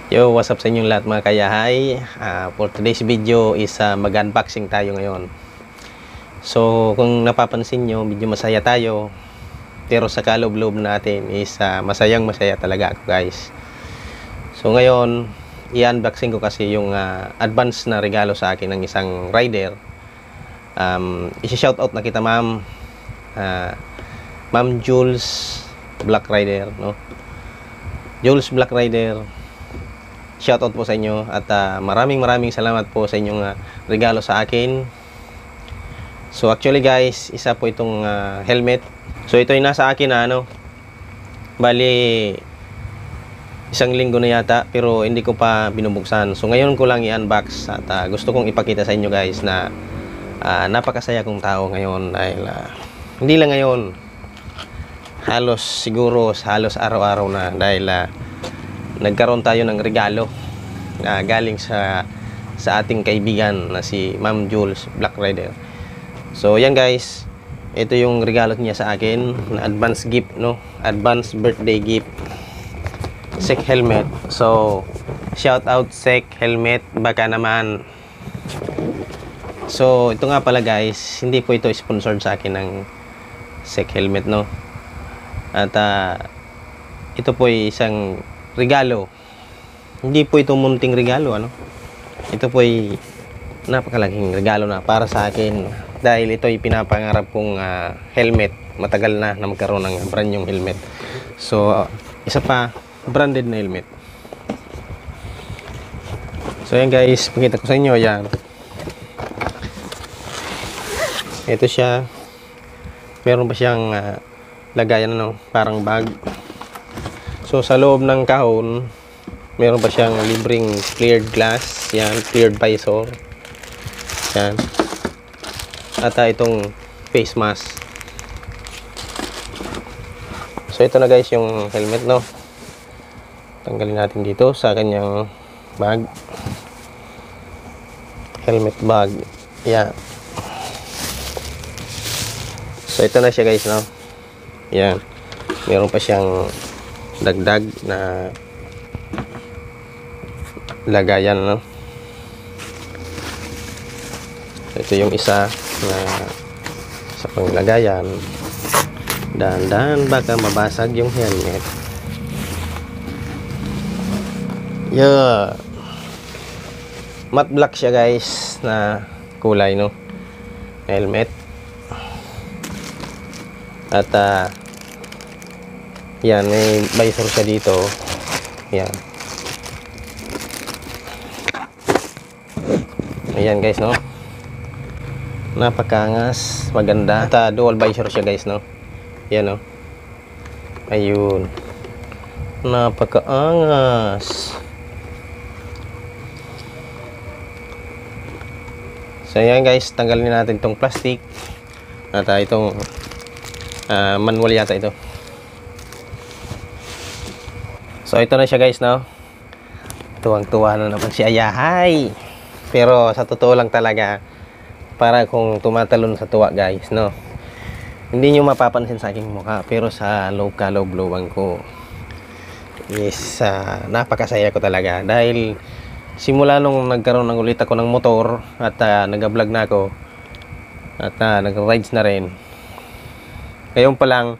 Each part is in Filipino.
Yo, what's up sa inyong lahat mga kayahay. For today's video is mag-unboxing tayo ngayon. So, kung napapansin nyo, medyo masaya tayo. Pero sa kaloob-loob natin is masayang masaya talaga ako, guys. So, ngayon, i-unboxing ko kasi yung advance na regalo sa akin ng isang rider. Isi-shoutout na kita, ma'am. Ma'am Jules Black Rider, no? Jules Black Rider. Shoutout po sa inyo at maraming salamat po sa inyong regalo sa akin. So actually guys, isa po itong helmet. So ito ay nasa akin na bali isang linggo na yata, pero hindi ko pa binubuksan. So ngayon ko lang i-unbox at gusto kong ipakita sa inyo guys na napakasaya kong tao ngayon dahil hindi lang ngayon, halos araw-araw na dahil nagkaroon tayo ng regalo na galing sa ating kaibigan na si Ma'am Jules Black Rider. So yan guys, ito yung regalo niya sa akin na advance gift, no? Advance birthday gift. Sek helmet. So shout out Sek helmet, baka naman. So ito nga pala guys, hindi po ito sponsored sa akin ng Sek helmet, no? At ito po ay isang regalo. Hindi po ito munting regalo, ito po ay napakalaking regalo na para sa akin dahil ito ay pinapangarap kong helmet. Matagal na magkaroon ng brand yung helmet. So isa pa, branded na helmet. So yan guys, pakita ko sa inyo yan. Ito siya. Meron pa siyang lagayan parang bag. So sa loob ng kahon, meron pa siyang libreng cleared glass, yan, cleared visor. Yan. At itong face mask. So ito na guys yung helmet, no. Tanggalin natin dito sa kanyang bag. Helmet bag. Yan. So ito na siya guys, no. Yan. Meron pa siyang dagdag na lagayan, no. Ito yung isa na sa panglagayan. Dahan-dahan baka mabasag yung helmet. Yeah. Matte black siya guys na kulay, no, helmet. At yan, may visor siya dito. Yan. Ayan guys, no. Napakangas, maganda. At dual visor siya guys, no. Yan, no. Ayun. Napakaangas. So ayan guys, tanggalin natin itong plastic. At itong manual yata ito. So ito na siya guys, no. Tuwang-tuwa na naman si Ayahay. Pero sa totoo lang talaga, para kung tumatalon sa tuwa guys, no. Hindi nyo mapapansin sa aking mukha, pero sa loob-kaloob-looban ko is napakasaya ko talaga. Dahil simula nung nagkaroon ng ulit ako ng motor at nag-vlog na ako at nag-rides na rin, ngayon pa lang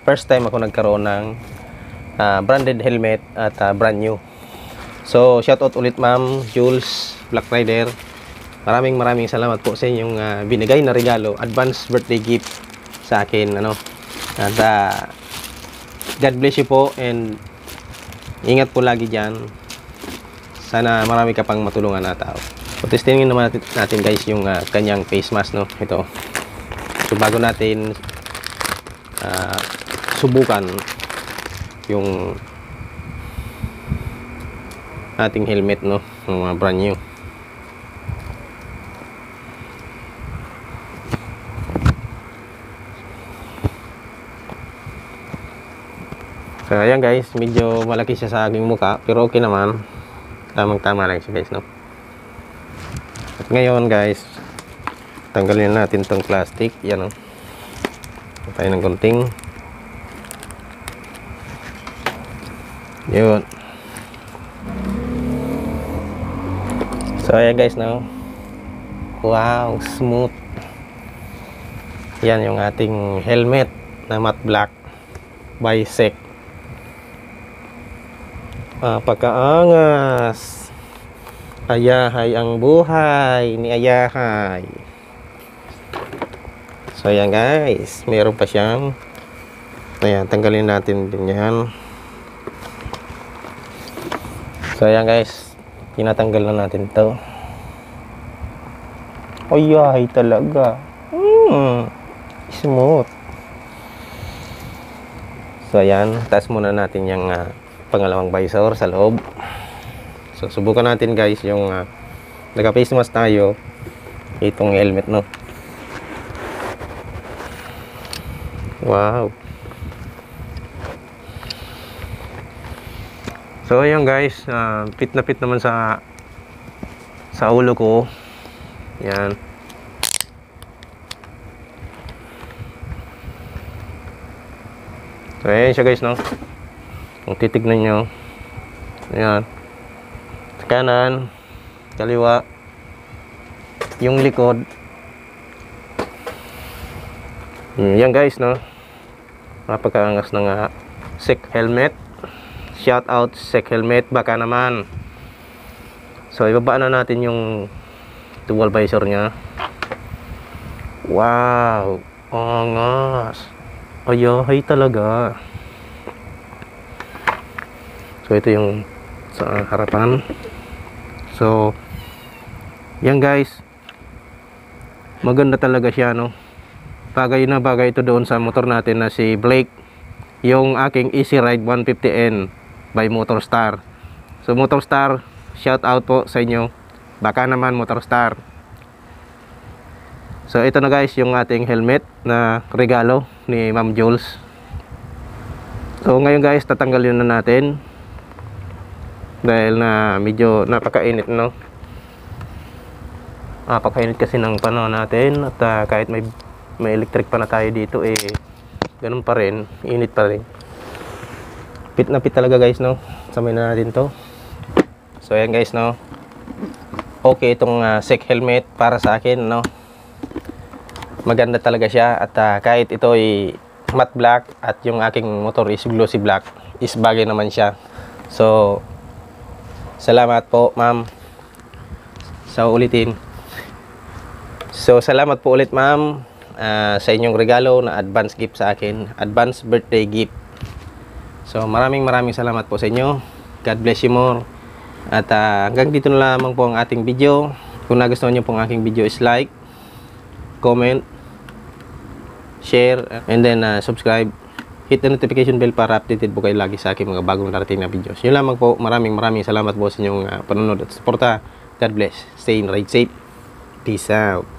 first time ako nagkaroon ng branded helmet at brand new. So shoutout ulit Ma'am Jules Black Rider. Maraming salamat po sa inyong binigay na regalo, advance birthday gift sa akin, At God bless you po and ingat po lagi diyan. Sana marami ka pang matulungan na tao. So testingin naman natin guys yung kanyang face mask, no. Ito. So bago natin subukan yung ating helmet, no, ng mga brand new. So ayan guys, medyo malaki siya sa aking mukha pero okay naman, tamang-tama lang siya guys, no. At ngayon guys, tanggalin natin tong plastic, yan, no. Tayo ng konting. Yun. So ayan guys, no? Wow, smooth. Yan yung ating helmet na matte black by SEC. Pagkaangas. Ayahay ang buhay ni Ayahay. So ayan guys, meron pa siyang, ayan, tanggalin natin din yan. So ayan guys, tinatanggal na natin to. Ayahay talaga. Smooth. So ayan, taas muna natin yung pangalawang visor sa loob. So subukan natin guys yung naka-face mask tayo, itong helmet, no. Wow. So ayan guys, fit na fit naman sa ulo ko. Yan. So ayan siya guys, no. Kung titignan nyo, ayan, sa kanan, kaliwa, yung likod. Yan guys, no. Napakaangas ng SEC helmet. Shout out SEC helmet, baka naman. So ibaba na natin yung dual visor nya. Wow, angas. Ayahay talaga. So ito yung sa harapan. So yan guys, maganda talaga siya, no. Bagay na bagay ito doon sa motor natin na si Blake, yung aking Easy Ride 150N by Motorstar. So Motorstar, shout out po sa inyo, baka naman Motorstar. So ito na guys yung ating helmet na regalo ni Ma'am Jules. So ngayon guys, tatanggalin na natin dahil na medyo napakainit, no. Napakainit kasi ng panahon natin, at kahit may electric pa na tayo dito, ganun pa rin, init pa rin. Fit na fit talaga guys, no. Samay na natin to. So ayan guys, no. Okay itong SEC helmet para sa akin, no. Maganda talaga siya, at kahit ito ay matte black at yung aking motor is glossy black, is bagay naman siya. So salamat po ma'am sa ulitin. So salamat po ulit ma'am sa inyong regalo na advance gift sa akin, advance birthday gift. So maraming salamat po sa inyo. God bless you more. At hanggang dito na lamang po ang ating video. Kung nagustuhan niyo po ang aking video, is like, comment, share, and then subscribe. Hit the notification bell para updated po kayo lagi sa aking mga bagong darating na videos. Yun lamang po. Maraming salamat po sa inyong panonood at suporta. God bless. Stay in ride safe. Peace out.